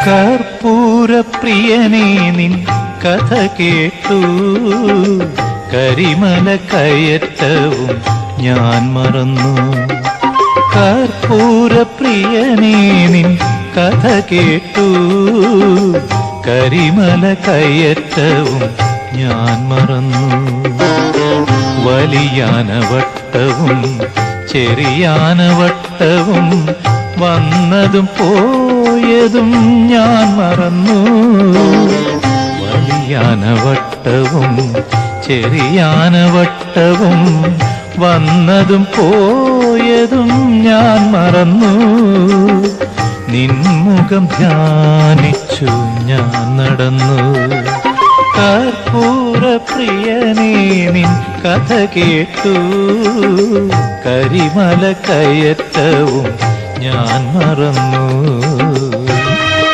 കർപ്പൂരപ്രിയനേ നിൻ കഥ കേട്ടു, കരിമല കയറ്റവും ഞാൻ മറന്നു. കർപ്പൂരപ്രിയനേ നിൻ കഥ കേട്ടു, കരിമല കയറ്റവും ഞാൻ മറന്നു. വലിയാനവട്ടവും ചെറിയാനവട്ടവും വന്നതും പോയതും ഞാൻ മറന്നു. വലിയാനവട്ടവും ചെറിയാനവട്ടവും വന്നതും പോയതും ഞാൻ മറന്നു. നിൻമുഖം ധ്യാനിച്ചു ഞാൻ നടന്നു. കർപ്പൂരപ്രിയനേ നിൻ കഥ കേട്ടു, കരിമല കയറ്റവും ഞാൻ മറന്നു.